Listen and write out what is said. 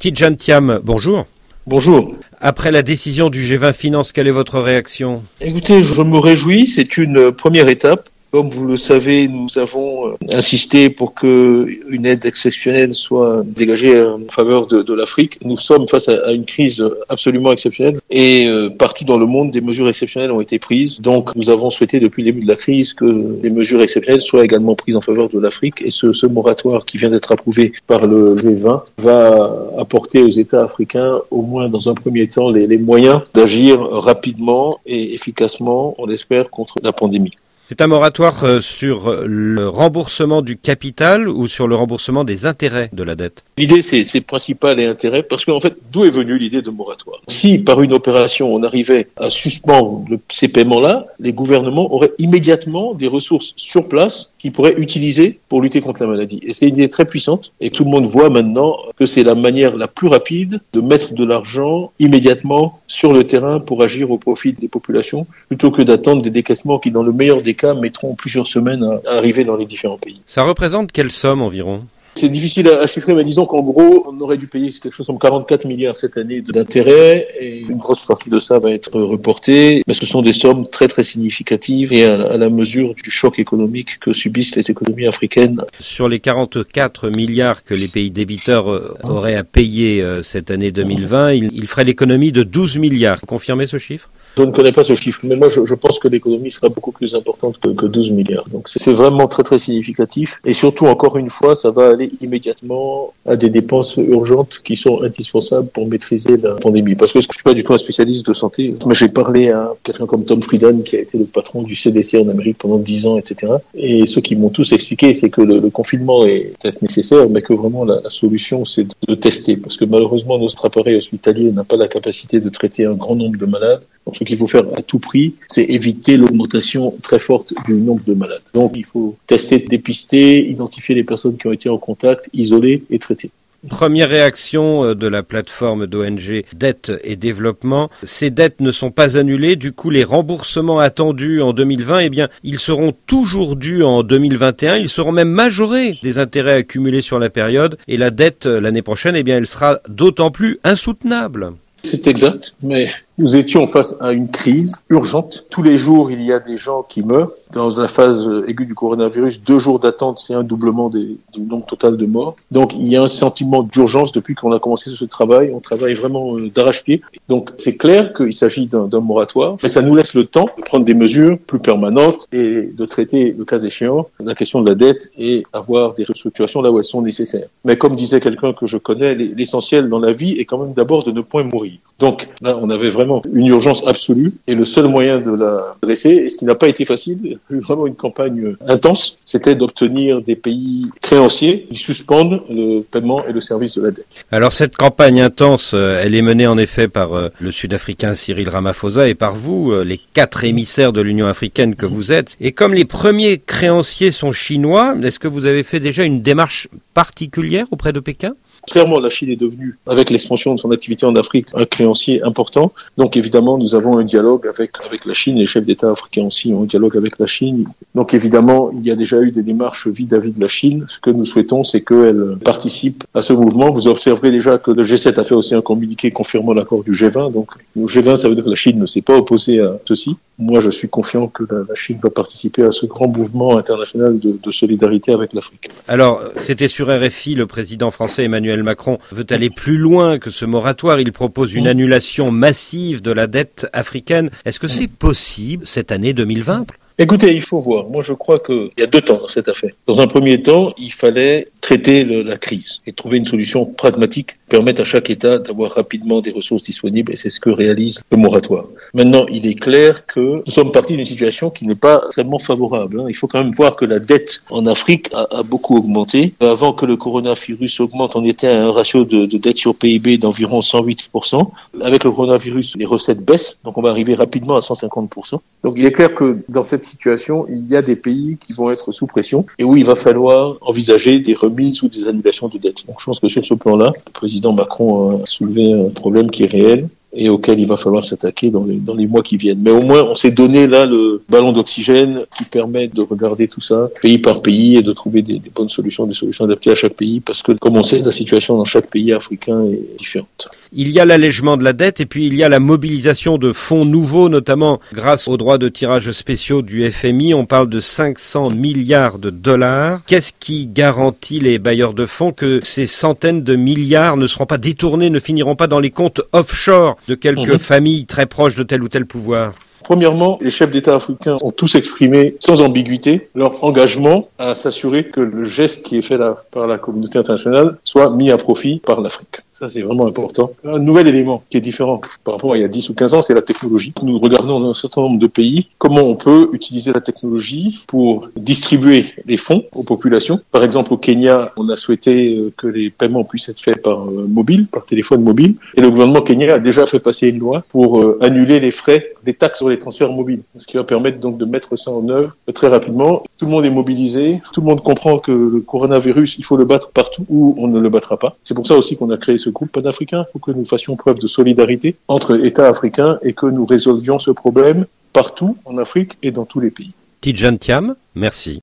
Tidjane Thiam, bonjour. Bonjour. Après la décision du G20 Finance, quelle est votre réaction? Écoutez, je me réjouis, c'est une première étape. Comme vous le savez, nous avons insisté pour que une aide exceptionnelle soit dégagée en faveur de l'Afrique. Nous sommes face à une crise absolument exceptionnelle et partout dans le monde, des mesures exceptionnelles ont été prises. Donc, nous avons souhaité depuis le début de la crise que des mesures exceptionnelles soient également prises en faveur de l'Afrique. Et ce moratoire qui vient d'être approuvé par le G20 va apporter aux États africains, au moins dans un premier temps, les moyens d'agir rapidement et efficacement, on l'espère, contre la pandémie. C'est un moratoire sur le remboursement du capital ou sur le remboursement des intérêts de la dette? L'idée, c'est principal et intérêt, parce qu'en fait, d'où est venue l'idée de moratoire? Si, par une opération, on arrivait à suspendre ces paiements-là, les gouvernements auraient immédiatement des ressources sur place qu'ils pourraient utiliser pour lutter contre la maladie. Et c'est une idée très puissante, et tout le monde voit maintenant que c'est la manière la plus rapide de mettre de l'argent immédiatement sur le terrain pour agir au profit des populations, plutôt que d'attendre des décaissements qui, dans le meilleur des cas, mettront plusieurs semaines à arriver dans les différents pays. Ça représente quelle somme environ? C'est difficile à chiffrer, mais disons qu'en gros, on aurait dû payer quelque chose comme 44 milliards cette année d'intérêts, et une grosse partie de ça va être reportée. Mais ce sont des sommes très très significatives et à la mesure du choc économique que subissent les économies africaines. Sur les 44 milliards que les pays débiteurs auraient à payer cette année 2020, il ferait l'économie de 12 milliards. Vous confirmez ce chiffre? Je ne connais pas ce chiffre, mais moi je pense que l'économie sera beaucoup plus importante que 12 milliards. Donc c'est vraiment très très significatif. Et surtout, encore une fois, ça va aller immédiatement à des dépenses urgentes qui sont indispensables pour maîtriser la pandémie. Parce que je ne suis pas du tout un spécialiste de santé. Moi j'ai parlé à quelqu'un comme Tom Frieden, qui a été le patron du CDC en Amérique pendant 10 ans, etc. Et ceux qui m'ont tous expliqué, c'est que le confinement est peut-être nécessaire, mais que vraiment la solution, c'est de tester. Parce que malheureusement, notre appareil hospitalier n'a pas la capacité de traiter un grand nombre de malades. Donc, ce qu'il faut faire à tout prix, c'est éviter l'augmentation très forte du nombre de malades. Donc, il faut tester, dépister, identifier les personnes qui ont été en contact, isoler et traiter. Première réaction de la plateforme d'ONG Dette et Développement. Ces dettes ne sont pas annulées. Du coup, les remboursements attendus en 2020, eh bien, ils seront toujours dus en 2021. Ils seront même majorés des intérêts accumulés sur la période. Et la dette, l'année prochaine, eh bien, elle sera d'autant plus insoutenable. C'est exact, mais nous étions face à une crise urgente. Tous les jours, il y a des gens qui meurent. Dans la phase aiguë du coronavirus, 2 jours d'attente, c'est un doublement du nombre total de morts. Donc, il y a un sentiment d'urgence depuis qu'on a commencé ce travail. On travaille vraiment d'arrache-pied. Donc, c'est clair qu'il s'agit d'un moratoire, mais ça nous laisse le temps de prendre des mesures plus permanentes et de traiter, le cas échéant, la question de la dette et avoir des restructurations là où elles sont nécessaires. Mais comme disait quelqu'un que je connais, l'essentiel dans la vie est quand même d'abord de ne point mourir. Donc, là, on avait vraiment une urgence absolue et le seul moyen de la dresser, et ce qui n'a pas été facile, vraiment une campagne intense, c'était d'obtenir des pays créanciers qui suspendent le paiement et le service de la dette. Alors cette campagne intense, elle est menée en effet par le Sud-Africain Cyril Ramaphosa et par vous, les 4 émissaires de l'Union africaine que vous êtes. Et comme les premiers créanciers sont chinois, est-ce que vous avez fait déjà une démarche particulière auprès de Pékin ? Clairement, la Chine est devenue, avec l'expansion de son activité en Afrique, un créancier important. Donc évidemment, nous avons un dialogue avec la Chine. Les chefs d'État africains aussi ont un dialogue avec la Chine. Donc évidemment, il y a déjà eu des démarches vis-à-vis de la Chine. Ce que nous souhaitons, c'est qu'elle participe à ce mouvement. Vous observerez déjà que le G7 a fait aussi un communiqué confirmant l'accord du G20. Donc le G20, ça veut dire que la Chine ne s'est pas opposée à ceci. Moi, je suis confiant que la Chine va participer à ce grand mouvement international de solidarité avec l'Afrique. Alors, c'était sur RFI, le président français Emmanuel Macron veut aller plus loin que ce moratoire. Il propose une annulation massive de la dette africaine. Est-ce que c'est possible cette année 2020 ? Écoutez, il faut voir. Moi, je crois qu'il y a 2 temps dans cette affaire. Dans un premier temps, il fallait traiter la crise et trouver une solution pragmatique, permettre à chaque État d'avoir rapidement des ressources disponibles, et c'est ce que réalise le moratoire. Maintenant, il est clair que nous sommes partis d'une situation qui n'est pas extrêmement favorable. Il faut quand même voir que la dette en Afrique a beaucoup augmenté. Avant que le coronavirus augmente, on était à un ratio de dette sur PIB d'environ 108%. Avec le coronavirus, les recettes baissent, donc on va arriver rapidement à 150%. Donc il est clair que dans cette situation, il y a des pays qui vont être sous pression et où il va falloir envisager des remises ou des annulations de dettes. Donc je pense que sur ce plan-là, le président Macron a soulevé un problème qui est réel et auquel il va falloir s'attaquer dans les mois qui viennent. Mais au moins, on s'est donné là le ballon d'oxygène qui permet de regarder tout ça pays par pays et de trouver des bonnes solutions, des solutions adaptées à chaque pays, parce que, comme on sait, la situation dans chaque pays africain est différente. Il y a l'allègement de la dette et puis il y a la mobilisation de fonds nouveaux, notamment grâce aux droits de tirage spéciaux du FMI. On parle de 500 milliards de dollars. Qu'est-ce qui garantit les bailleurs de fonds que ces centaines de milliards ne seront pas détournés, ne finiront pas dans les comptes offshore de quelques familles très proches de tel ou tel pouvoir? Premièrement, les chefs d'État africains ont tous exprimé sans ambiguïté leur engagement à s'assurer que le geste qui est fait par la communauté internationale soit mis à profit par l'Afrique. Ça, c'est vraiment important. Un nouvel élément qui est différent par rapport à il y a 10 ou 15 ans, c'est la technologie. Nous regardons dans un certain nombre de pays comment on peut utiliser la technologie pour distribuer les fonds aux populations. Par exemple, au Kenya, on a souhaité que les paiements puissent être faits par mobile, par téléphone mobile. Et le gouvernement kenyan a déjà fait passer une loi pour annuler les frais des taxes sur les transferts mobiles. Ce qui va permettre donc de mettre ça en œuvre très rapidement. Tout le monde est mobilisé. Tout le monde comprend que le coronavirus, il faut le battre partout ou on ne le battra pas. C'est pour ça aussi qu'on a créé ce groupe panafricain. Il faut que nous fassions preuve de solidarité entre États africains et que nous résolvions ce problème partout en Afrique et dans tous les pays. Tidjane Thiam, merci.